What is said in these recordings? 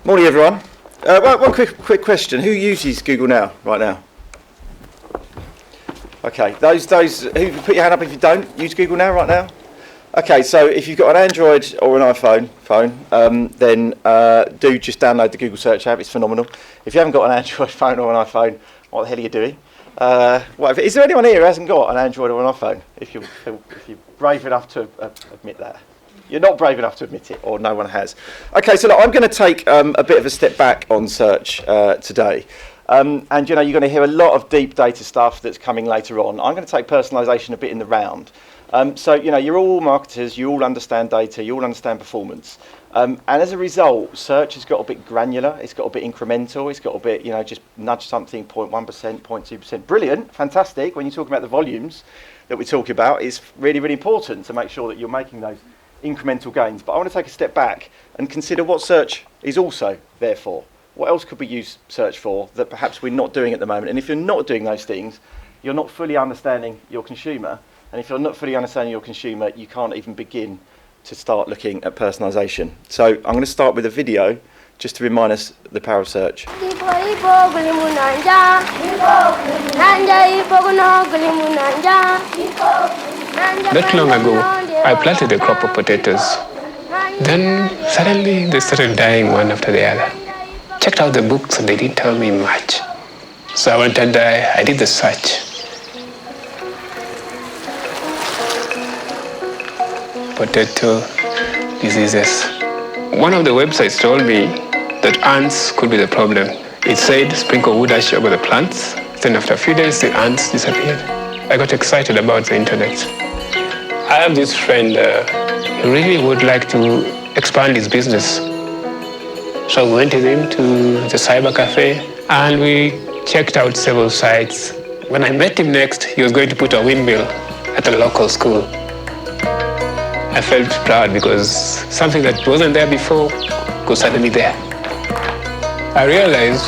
Morning, everyone. One quick question: who uses Google Now right now? Okay, those who put your hand up if you don't use Google Now right now. Okay, so if you've got an Android or an iPhone phone, then do just download the Google Search app. It's phenomenal. If you haven't got an Android phone or an iPhone, what the hell are you doing? Is there anyone here who hasn't got an Android or an iPhone? If you're brave enough to admit that. You're not brave enough to admit it, or no one has. Okay, so look, I'm going to take a bit of a step back on search today. And you're going to hear a lot of deep data stuff that's coming later on. I'm going to take personalisation a bit in the round. So you're all marketers, you all understand data, you all understand performance. And as a result, search has got a bit granular, it's got a bit incremental, it's got a bit, just nudge something, 0.1%, 0.2%. Brilliant, fantastic. When you talk about the volumes that we're talking about, it's really, really important to make sure that you're making those incremental gains. But I want to take a step back and consider what search is also there for. What else could we use search for that perhaps we're not doing at the moment? And if you're not doing those things, you're not fully understanding your consumer. And if you're not fully understanding your consumer, you can't even begin to start looking at personalisation. So I'm going to start with a video just to remind us the power of search. Not long ago, I planted a crop of potatoes. Then suddenly they started dying one after the other. Checked out the books and they didn't tell me much. So I went and I did the search. Potato diseases. One of the websites told me that ants could be the problem. It said sprinkle wood ash over the plants. Then after a few days, the ants disappeared. I got excited about the internet. I have this friend who really would like to expand his business. So we went with him to the cyber cafe and we checked out several sites. When I met him next, he was going to put a windmill at a local school. I felt proud because something that wasn't there before was suddenly there. I realized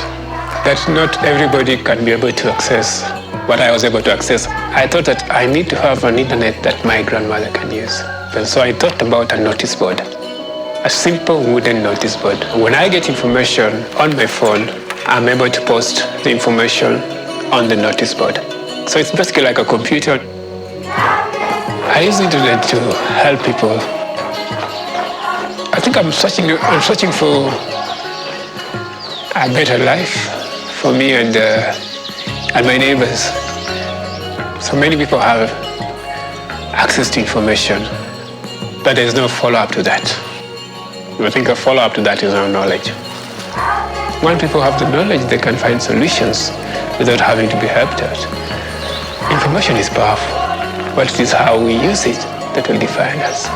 that not everybody can be able to access what I was able to access. I thought that I need to have an internet that my grandmother can use. And so I thought about a notice board, a simple wooden notice board. When I get information on my phone, I'm able to post the information on the notice board. So it's basically like a computer. I use the internet to help people. I think I'm searching for a better life for me and my neighbors. So many people have access to information, but there's no follow-up to that. I think a follow-up to that is our knowledge. When people have the knowledge, they can find solutions without having to be helped out. Information is powerful, but it is how we use it that will define us.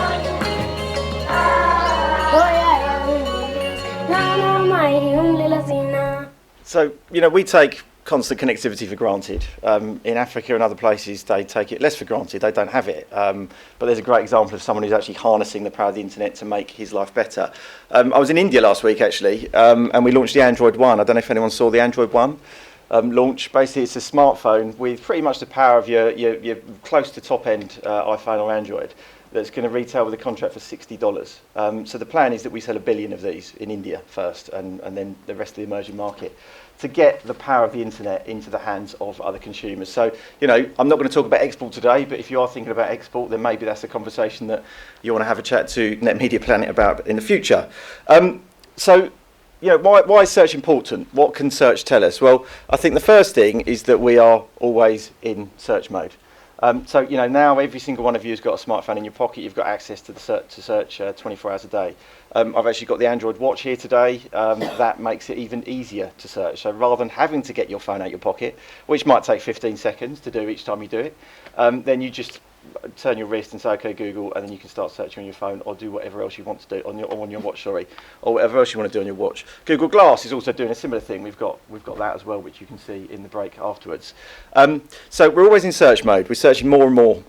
So, we take constant connectivity for granted. In Africa and other places, they take it less for granted. They don't have it. But there's a great example of someone who's actually harnessing the power of the internet to make his life better. I was in India last week, actually, and we launched the Android One. I don't know if anyone saw the Android One launch. Basically, it's a smartphone with pretty much the power of your close to top-end iPhone or Android that's going to retail with a contract for $60. So the plan is that we sell 1 billion of these in India first and then the rest of the emerging market to get the power of the internet into the hands of other consumers. So, I'm not going to talk about export today, but if you are thinking about export, then maybe that's a conversation that you want to have a chat to Net Media Planet about in the future. So, why is search important? What can search tell us? Well, I think the first thing is that we are always in search mode. So, now every single one of you has got a smartphone in your pocket. You've got access to search 24 hours a day. I've actually got the Android watch here today. That makes it even easier to search. So rather than having to get your phone out your pocket, which might take 15 seconds to do each time you do it, then you just turn your wrist and say, okay, Google, and then you can start searching on your phone or do whatever else you want to do on your watch, or whatever else you want to do on your watch. Google Glass is also doing a similar thing. We've got that as well, which you can see in the break afterwards. So we're always in search mode. We're searching more and more.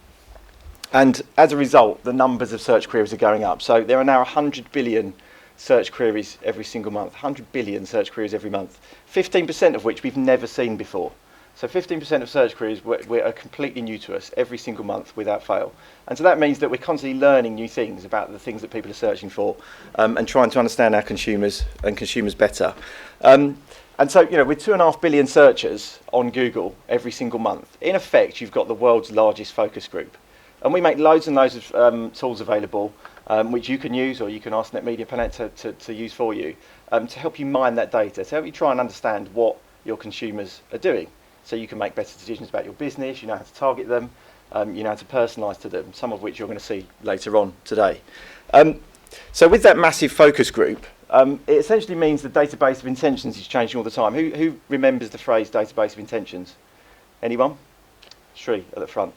And as a result, the numbers of search queries are going up. So there are now 100 billion search queries every single month, 100 billion search queries every month, 15% of which we've never seen before. So 15% of search queries are completely new to us every single month without fail. And so that means that we're constantly learning new things about the things that people are searching for, and trying to understand our consumers better. And so, with 2.5 billion searchers on Google every single month, in effect, you've got the world's largest focus group. And we make loads and loads of tools available, which you can use, or you can ask NetMedia Planet to use for you, to help you mine that data, to help you try and understand what your consumers are doing. So you can make better decisions about your business, you know how to target them, you know how to personalise to them, some of which you're going to see later on today. So with that massive focus group, it essentially means the database of intentions is changing all the time. Who remembers the phrase database of intentions? Anyone? Shri at the front.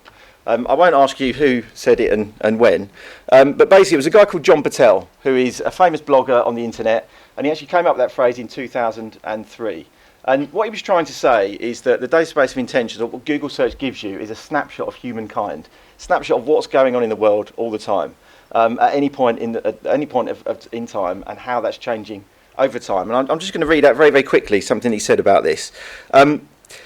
I won't ask you who said it and when, but basically it was a guy called John Patel, who is a famous blogger on the internet, and he actually came up with that phrase in 2003. And what he was trying to say is that the database of intentions, or what Google search gives you, is a snapshot of humankind, snapshot of what's going on in the world all the time, at any point in time, and how that's changing over time. And I'm just going to read out very, very quickly something he said about this.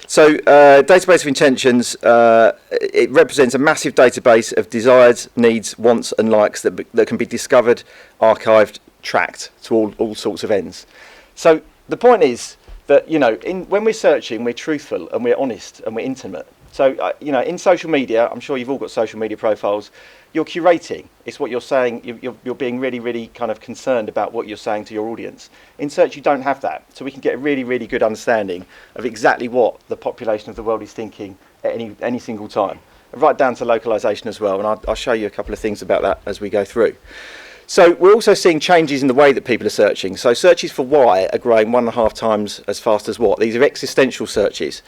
So database of intentions, it represents a massive database of desires, needs, wants and likes that can be discovered, archived, tracked to all sorts of ends. So the point is that, when we're searching, we're truthful and we're honest and we're intimate. So, in social media, I'm sure you've all got social media profiles, you're curating. It's what you're saying. You're being really, really kind of concerned about what you're saying to your audience. In search, you don't have that. So we can get a really, really good understanding of exactly what the population of the world is thinking at any single time. Right down to localization as well. And I'll show you a couple of things about that as we go through. So we're also seeing changes in the way that people are searching. So searches for why are growing 1.5 times as fast as what? These are existential searches.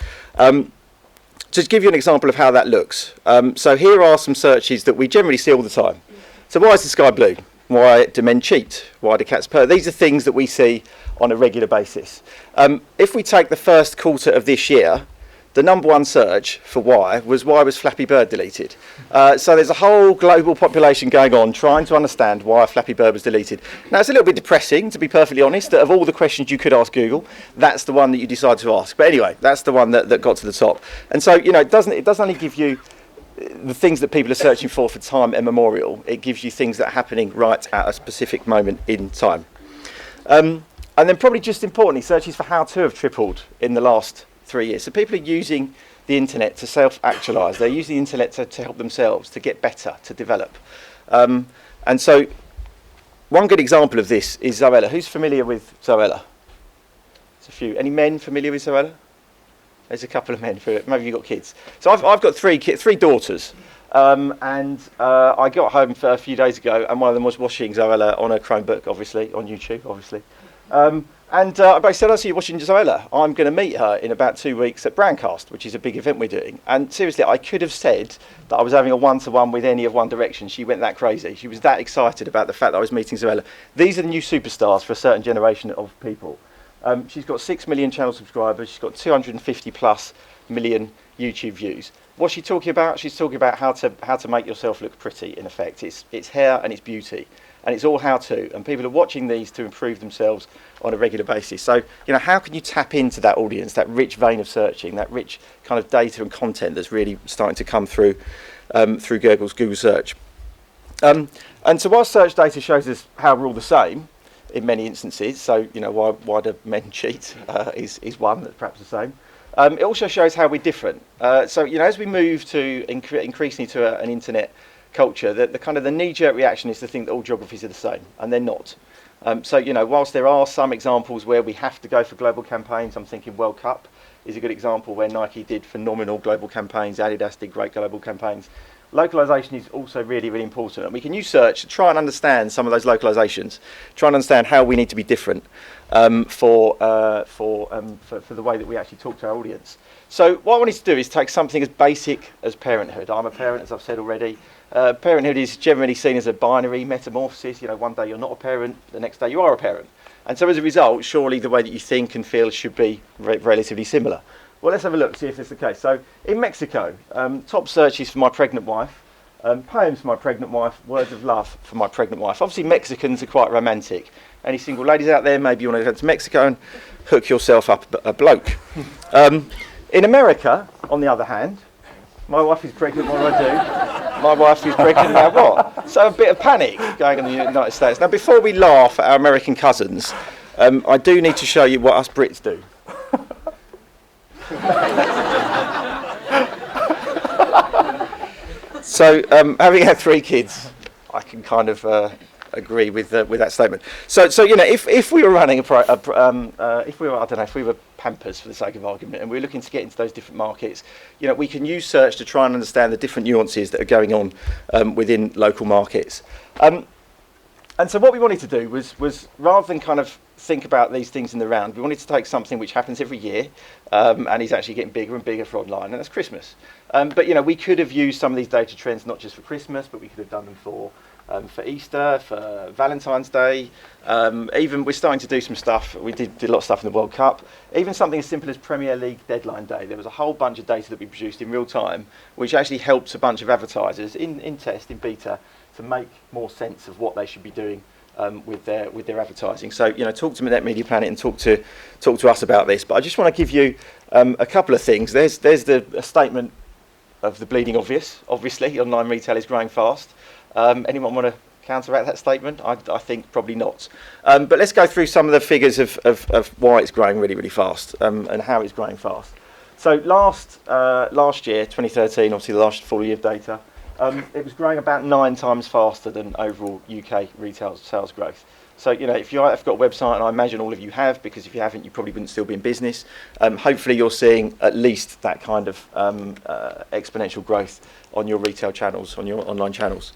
To give you an example of how that looks. So here are some searches that we generally see all the time. So why is the sky blue? Why do men cheat? Why do cats purr? These are things that we see on a regular basis. If we take the first quarter of this year, the number one search for why was Flappy Bird deleted? So there's a whole global population going on trying to understand why Flappy Bird was deleted. Now it's a little bit depressing, to be perfectly honest, that of all the questions you could ask Google, that's the one that you decide to ask. But anyway, that's the one that got to the top. And so, it doesn't only give you the things that people are searching for time immemorial, it gives you things that are happening right at a specific moment in time. And then probably just importantly, searches for how to have tripled in the last 3 years. So people are using the internet to self-actualise. They're using the internet to help themselves, to get better, to develop. And so one good example of this is Zoella. Who's familiar with Zoella? There's a few. Any men familiar with Zoella? There's a couple of men. Maybe you've got kids. So I've got three daughters. And I got home a few days ago, and one of them was watching Zoella on her Chromebook, obviously, on YouTube, obviously. And I said, I see you watching Zoella. I'm going to meet her in about 2 weeks at Brandcast, which is a big event we're doing. And seriously, I could have said that I was having a one-to-one with any of One Direction. She went that crazy. She was that excited about the fact that I was meeting Zoella. These are the new superstars for a certain generation of people. She's got 6 million channel subscribers. She's got 250 plus million YouTube views. What's she talking about? She's talking about how to make yourself look pretty, in effect. It's hair and it's beauty. And it's all how to. And people are watching these to improve themselves on a regular basis. So, how can you tap into that audience, that rich vein of searching, that rich kind of data and content that's really starting to come through Google search? And so while search data shows us how we're all the same in many instances, so, why do men cheat is one that's perhaps the same. It also shows how we're different. So, as we move to increasingly to an internet culture, the kind of the knee-jerk reaction is to think that all geographies are the same, and they're not. So, whilst there are some examples where we have to go for global campaigns, I'm thinking World Cup is a good example where Nike did phenomenal global campaigns, Adidas did great global campaigns. Localization is also really, really important, and we can use search to try and understand some of those localizations, try and understand how we need to be different for the way that we actually talk to our audience. So what I wanted to do is take something as basic as parenthood. I'm a parent, as I've said already. Parenthood is generally seen as a binary metamorphosis. One day you're not a parent, the next day you are a parent. And so as a result, surely the way that you think and feel should be relatively similar. Well, let's have a look, see if that's the case. So in Mexico, top searches for my pregnant wife, poems for my pregnant wife, words of love for my pregnant wife. Obviously Mexicans are quite romantic. Any single ladies out there, maybe you want to go to Mexico and hook yourself up a bloke. In America, on the other hand, my wife is pregnant, what do I do? My wife is pregnant, now what? So a bit of panic going on in the United States. Now, before we laugh at our American cousins, I do need to show you what us Brits do. So, having had 3 kids, I can kind of agree with that statement. So you know, if we were running if we were Pampers for the sake of argument, and we're looking to get into those different markets, you know, we can use search to try and understand the different nuances that are going on within local markets. And so what we wanted to do was rather than kind of think about these things in the round, we wanted to take something which happens every year, and is actually getting bigger and bigger for online, and that's Christmas. But you know, we could have used some of these data trends not just for Christmas, but we could have done them for Easter, for Valentine's Day. Even we're starting to do some stuff. We did a lot of stuff in the World Cup. Even something as simple as Premier League deadline day. There was a whole bunch of data that we produced in real time, which actually helps a bunch of advertisers in beta, to make more sense of what they should be doing with their advertising. So you know, talk to Net Media Planet and talk to us about this. But I just want to give you a couple of things. There's a statement of the bleeding obvious. Obviously, online retail is growing fast. Anyone want to counteract that statement? I think probably not. But let's go through some of the figures of why it's growing really, really fast and how it's growing fast. So last year, 2013, obviously the last full year of data, it was growing about 9 times faster than overall UK retail sales growth. So, you know, if you have got a website, and I imagine all of you have, because if you haven't, you probably wouldn't still be in business, hopefully you're seeing at least that kind of exponential growth on your retail channels, on your online channels,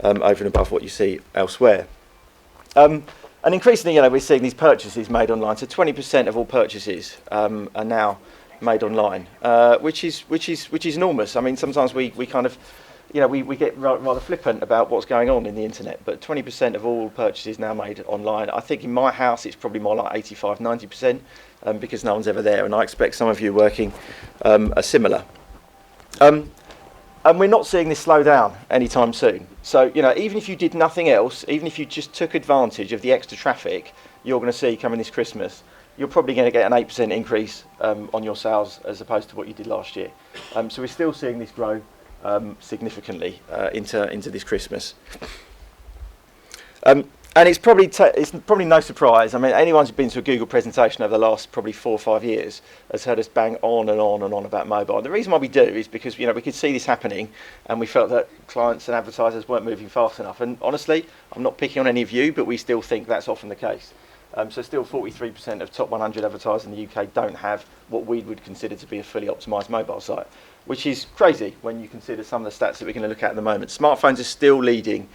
over and above what you see elsewhere. And increasingly, you know, we're seeing these purchases made online. So 20% of all purchases are now made online, which is enormous. I mean, sometimes we kind of, you know, we get rather flippant about what's going on in the internet, but 20% of all purchases now made online. I think in my house it's probably more like 85, 90%, because no one's ever there, and I expect some of you working are similar. And we're not seeing this slow down anytime soon. So, you know, even if you did nothing else, even if you just took advantage of the extra traffic you're going to see coming this Christmas, you're probably going to get an 8% increase on your sales as opposed to what you did last year. So we're still seeing this grow significantly into this Christmas, and it's probably no surprise. I mean, anyone who's been to a Google presentation over the last probably 4 or 5 years has heard us bang on and on and on about mobile. And the reason why we do is because, you know, we could see this happening, and we felt that clients and advertisers weren't moving fast enough. And honestly, I'm not picking on any of you, but we still think that's often the case. So still 43% of top 100 advertisers in the UK don't have what we would consider to be a fully optimised mobile site, which is crazy when you consider some of the stats that we're going to look at the moment. Smartphones are still leading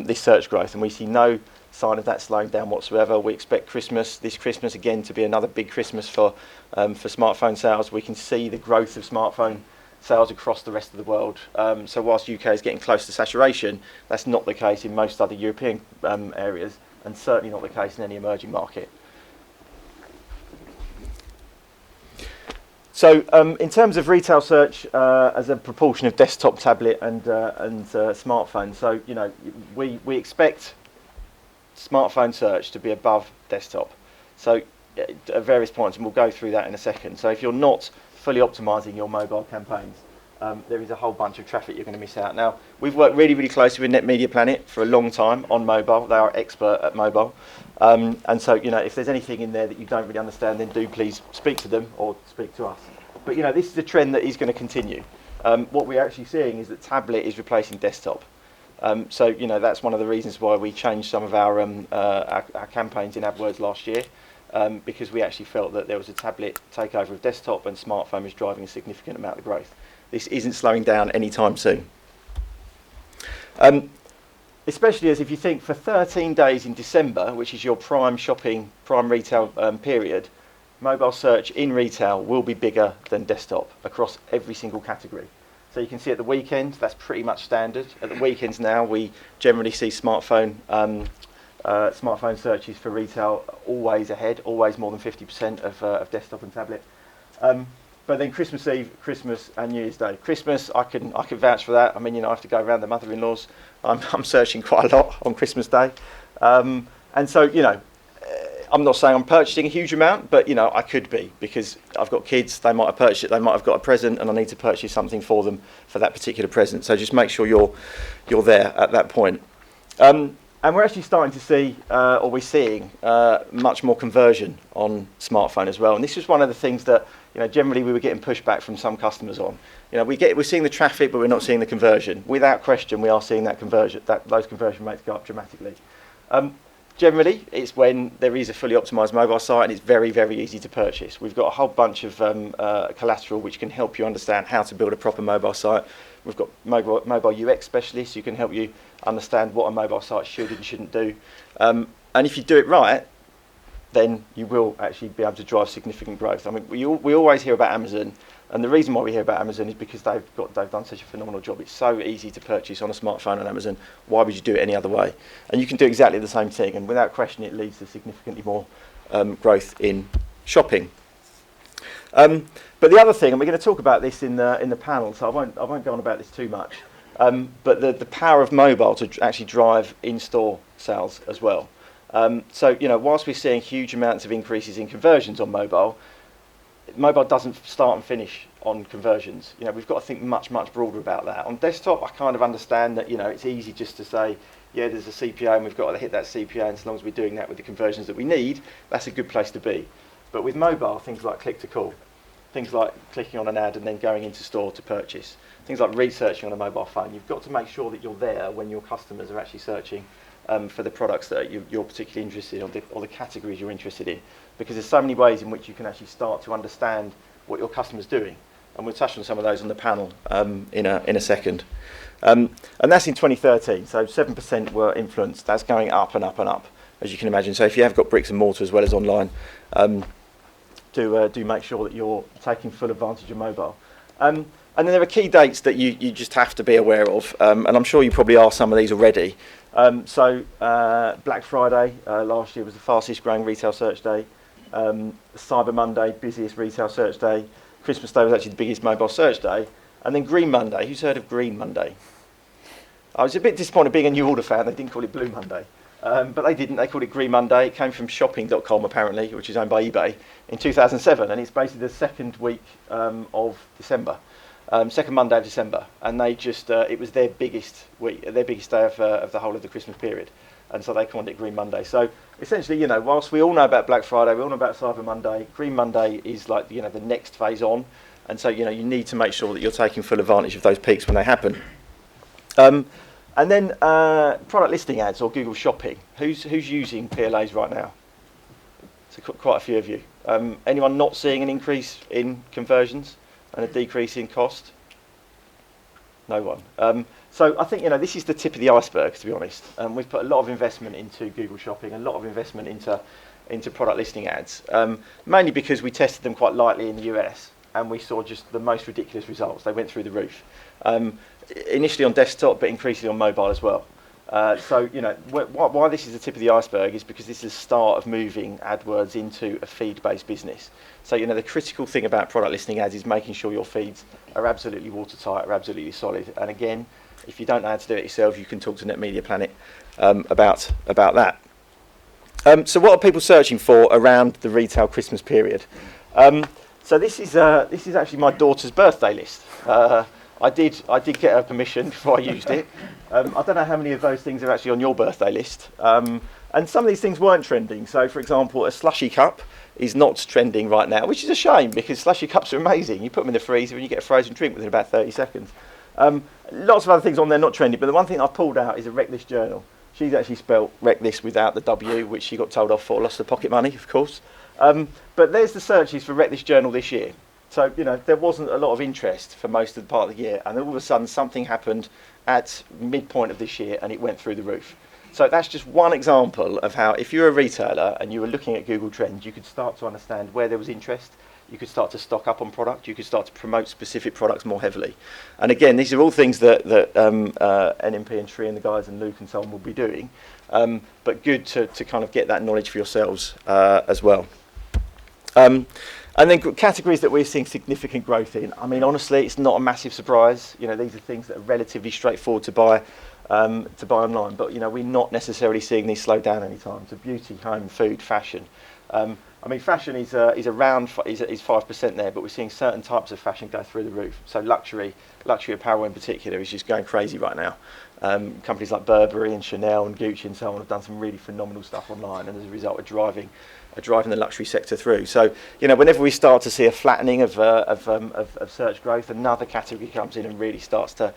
this search growth, and we see no sign of that slowing down whatsoever. We expect this Christmas again to be another big Christmas for smartphone sales. We can see the growth of smartphone sales across the rest of the world. So whilst UK is getting close to saturation, that's not the case in most other European areas, and certainly not the case in any emerging market. So in terms of retail search as a proportion of desktop, tablet and smartphone, so you know, we expect smartphone search to be above desktop. So at various points, and we'll go through that in a second. So if you're not fully optimizing your mobile campaigns, there is a whole bunch of traffic you're going to miss out. Now, we've worked really, really closely with Net Media Planet for a long time on mobile. They are expert at mobile. And so, you know, if there's anything in there that you don't really understand, then do please speak to them or speak to us. But, you know, this is a trend that is going to continue. What we're actually seeing is that tablet is replacing desktop. So, you know, that's one of the reasons why we changed some of our campaigns in AdWords last year, because we actually felt that there was a tablet takeover of desktop, and smartphone was driving a significant amount of growth. This isn't slowing down anytime soon. Especially as if you think for 13 days in December, which is your prime shopping, prime retail period, mobile search in retail will be bigger than desktop across every single category. So you can see at the weekend, that's pretty much standard. At the weekends now, we generally see smartphone searches for retail always ahead, always more than 50% of desktop and tablet. But then Christmas Eve, Christmas and New Year's Day. Christmas, I can vouch for that. I mean, you know, I have to go around the mother-in-laws. I'm searching quite a lot on Christmas Day. And so, you know, I'm not saying I'm purchasing a huge amount, but I could be, because I've got kids. They might have purchased it. They might have got a present, and I need to purchase something for them for that particular present. So just make sure you're there at that point. And we're actually starting to see, or we're seeing, much more conversion on smartphone as well. And this was one of the things that generally we were getting pushback from some customers on. We're seeing the traffic, but we're not seeing the conversion. Without question, we are seeing those conversion rates go up dramatically. Generally, it's when there is a fully optimized mobile site and it's very, very easy to purchase. We've got a whole bunch of collateral which can help you understand how to build a proper mobile site. We've got mobile UX specialists who can help you understand what a mobile site should and shouldn't do. And if you do it right, then you will actually be able to drive significant growth. I mean, we always hear about Amazon, and the reason why we hear about Amazon is because they've done such a phenomenal job. It's so easy to purchase on a smartphone on Amazon. Why would you do it any other way? And you can do exactly the same thing, and without question, it leads to significantly more growth in shopping. But the other thing, and we're going to talk about this in the panel, so I won't go on about this too much. But the power of mobile to actually drive in-store sales as well. So whilst we're seeing huge amounts of increases in conversions on mobile doesn't start and finish on conversions. We've got to think much broader about that. On desktop, I kind of understand that it's easy just to say, yeah, there's a CPA and we've got to hit that CPA, and as long as we're doing that with the conversions that we need, that's a good place to be. But with mobile, things like click to call, things like clicking on an ad and then going into store to purchase, things like researching on a mobile phone, you've got to make sure that you're there when your customers are actually searching for the products that you're particularly interested in, or the categories you're interested in, because there's so many ways in which you can actually start to understand what your customer's doing, and we'll touch on some of those on the panel in a second. And that's in 2013, so 7% were influenced. That's going up and up and up, as you can imagine. So if you have got bricks and mortar as well as online, do make sure that you're taking full advantage of mobile. And then there are key dates that you just have to be aware of, and I'm sure you probably are some of these already. So Black Friday last year was the fastest growing retail search day. Cyber Monday, busiest retail search day. Christmas Day was actually the biggest mobile search day. And then Green Monday. Who's heard of Green Monday? I was a bit disappointed being a New Order fan. They didn't call it Blue Monday. But they didn't. They called it Green Monday. It came from shopping.com, apparently, which is owned by eBay, in 2007. And it's basically the second week of December. Second Monday of December, and they just it was their biggest week, their biggest day of the whole of the Christmas period, and so they called it Green Monday. So essentially, whilst we all know about Black Friday, we all know about Cyber Monday, Green Monday is like the next phase on, and so you need to make sure that you're taking full advantage of those peaks when they happen. And then product listing ads or Google Shopping. Who's using PLAs right now? So quite a few of you. Anyone not seeing an increase in conversions and a decrease in cost? No one. So I think this is the tip of the iceberg, to be honest. We've put a lot of investment into Google Shopping, a lot of investment into product listing ads, mainly because we tested them quite lightly in the US, and we saw just the most ridiculous results. They went through the roof. Initially on desktop, but increasingly on mobile as well. So why this is the tip of the iceberg is because this is the start of moving AdWords into a feed-based business. So the critical thing about product listing ads is making sure your feeds are absolutely watertight, are absolutely solid. And again, if you don't know how to do it yourself, you can talk to Net Media Planet about that. So what are people searching for around the retail Christmas period? So this is actually my daughter's birthday list. I did get her permission before I used it. I don't know how many of those things are actually on your birthday list. And some of these things weren't trending. So, for example, a slushy cup is not trending right now, which is a shame because slushy cups are amazing. You put them in the freezer and you get a frozen drink within about 30 seconds. Lots of other things on there not trending, but the one thing I've pulled out is a Reckless journal. She's actually spelt Reckless without the W, which she got told off for, lost her pocket money, of course. But there's the searches for Reckless journal this year. So, there wasn't a lot of interest for most of the part of the year, and then all of a sudden something happened at midpoint of this year and it went through the roof. So that's just one example of how, if you're a retailer and you were looking at Google Trends, you could start to understand where there was interest, you could start to stock up on product, you could start to promote specific products more heavily. And again, these are all things that NMP and Tree and the guys and Luke and so on will be doing, but good to kind of get that knowledge for yourselves as well. And then categories that we're seeing significant growth in. I mean, honestly, it's not a massive surprise. These are things that are relatively straightforward to buy. to buy online. But we're not necessarily seeing these slow down anytime. So beauty, home, food, fashion. Fashion is around 5% there, but we're seeing certain types of fashion go through the roof. So luxury apparel in particular is just going crazy right now. Companies like Burberry and Chanel and Gucci and so on have done some really phenomenal stuff online, and as a result are driving the luxury sector through. So whenever we start to see a flattening of search growth, another category comes in and really starts to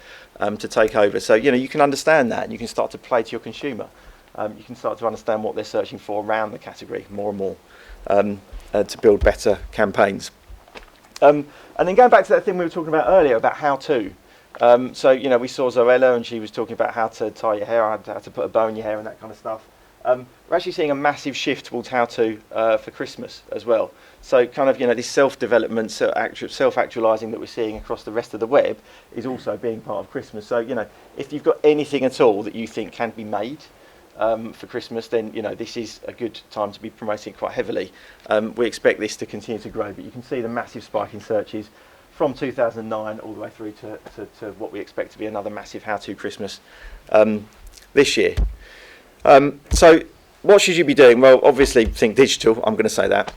take over. So you can understand that, and you can start to play to your consumer. You can start to understand what they're searching for around the category more and more, to build better campaigns. And then going back to that thing we were talking about earlier about how to. So we saw Zoella, and she was talking about how to tie your hair, how to put a bow in your hair and that kind of stuff. We're actually seeing a massive shift towards how to for Christmas as well. So kind of this self-development, self-actualizing that we're seeing across the rest of the web is also being part of Christmas. So if you've got anything at all that you think can be made for Christmas, then this is a good time to be promoting it quite heavily. We expect this to continue to grow, but you can see the massive spike in searches from 2009 all the way through to what we expect to be another massive how-to Christmas this year. So what should you be doing? Well, obviously think digital, I'm going to say that.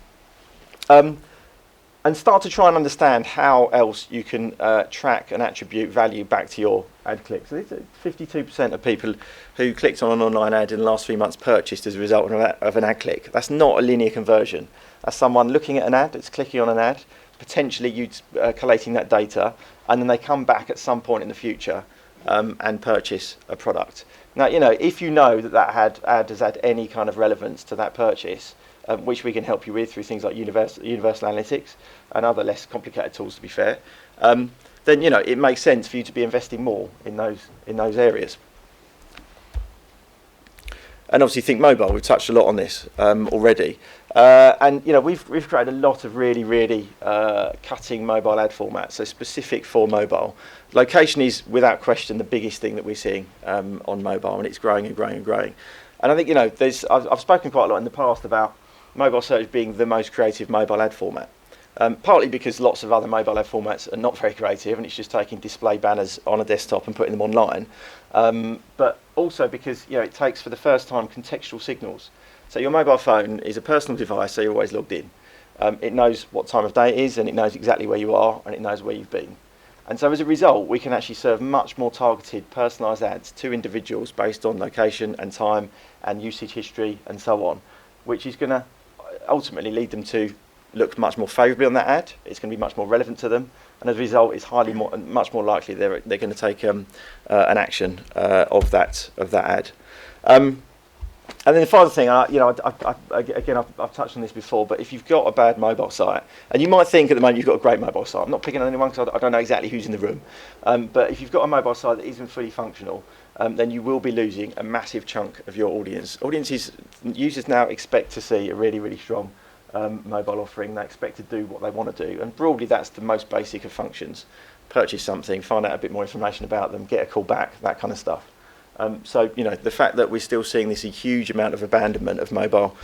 And start to try and understand how else you can track and attribute value back to your ad clicks. So 52% of people who clicked on an online ad in the last 3 months purchased as a result of an ad click. That's not a linear conversion. That's someone looking at an ad, it's clicking on an ad, potentially collating that data, and then they come back at some point in the future and purchase a product. Now, if you know that ad has had any kind of relevance to that purchase, which we can help you with through things like universal analytics and other less complicated tools, to be fair, then it makes sense for you to be investing more in those areas. And obviously think mobile. We've touched a lot on this already, and we've created a lot of really cutting mobile ad formats, so specific for mobile. Location is without question the biggest thing that we're seeing on mobile, and it's growing and growing and growing. And I think I've spoken quite a lot in the past about mobile search being the most creative mobile ad format. Partly because lots of other mobile ad formats are not very creative, and it's just taking display banners on a desktop and putting them online. But also because it takes for the first time contextual signals. So your mobile phone is a personal device, so you're always logged in. It knows what time of day it is, and it knows exactly where you are, and it knows where you've been. And so as a result, we can actually serve much more targeted, personalised ads to individuals based on location and time and usage history and so on, which is going to ultimately lead them to look much more favourably on that ad. It's going to be much more relevant to them, and as a result, it's much more likely they're going to take an action of that ad. And then the final thing, I've touched on this before, but if you've got a bad mobile site, and you might think at the moment you've got a great mobile site, I'm not picking on anyone because I don't know exactly who's in the room, but if you've got a mobile site that isn't fully functional, then you will be losing a massive chunk of your audience. Users now expect to see a really strong mobile offering. They expect to do what they want to do, and broadly that's the most basic of functions. Purchase something, find out a bit more information about them, get a call back, that kind of stuff. So the fact that we're still seeing this huge amount of abandonment of mobile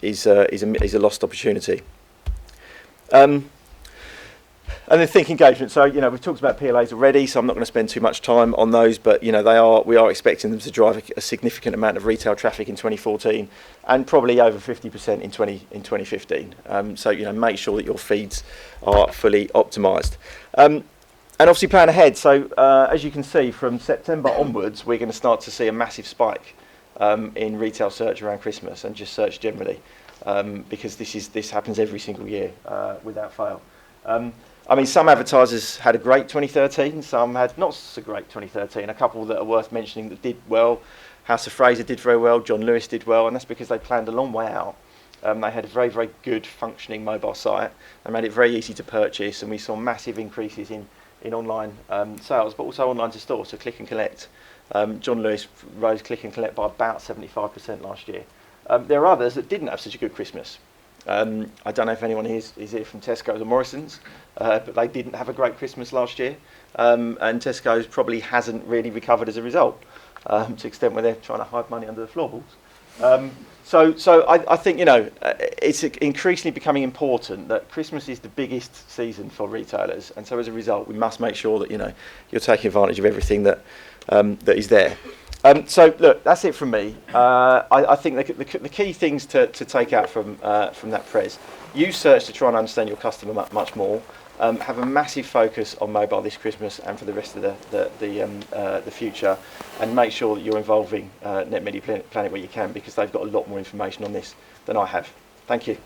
is a lost opportunity. And then think engagement. So we've talked about PLAs already, so I'm not going to spend too much time on those. But we are expecting them to drive a significant amount of retail traffic in 2014, and probably over 50% in 2015. So make sure that your feeds are fully optimised. And obviously plan ahead. So as you can see, from September onwards, we're going to start to see a massive spike in retail search around Christmas and just search generally, because this happens every single year without fail. Some advertisers had a great 2013, some had not so great 2013. A couple that are worth mentioning that did well. House of Fraser did very well, John Lewis did well, and that's because they planned a long way out. They had a very good functioning mobile site. They made it very easy to purchase, and we saw massive increases in online sales, but also online to store, so click and collect. John Lewis rose click and collect by about 75% last year. There are others that didn't have such a good Christmas. I don't know if anyone is here from Tesco's or Morrison's, but they didn't have a great Christmas last year, and Tesco's probably hasn't really recovered as a result, to the extent where they're trying to hide money under the floorboards. So I think it's increasingly becoming important that Christmas is the biggest season for retailers, and so as a result, we must make sure that you're taking advantage of everything that that is there. So look, that's it from me. I think the key things to take out from that press: use search to try and understand your customer much more. Have a massive focus on mobile this Christmas and for the rest of the future, and make sure that you're involving Net Media Planet where you can, because they've got a lot more information on this than I have. Thank you.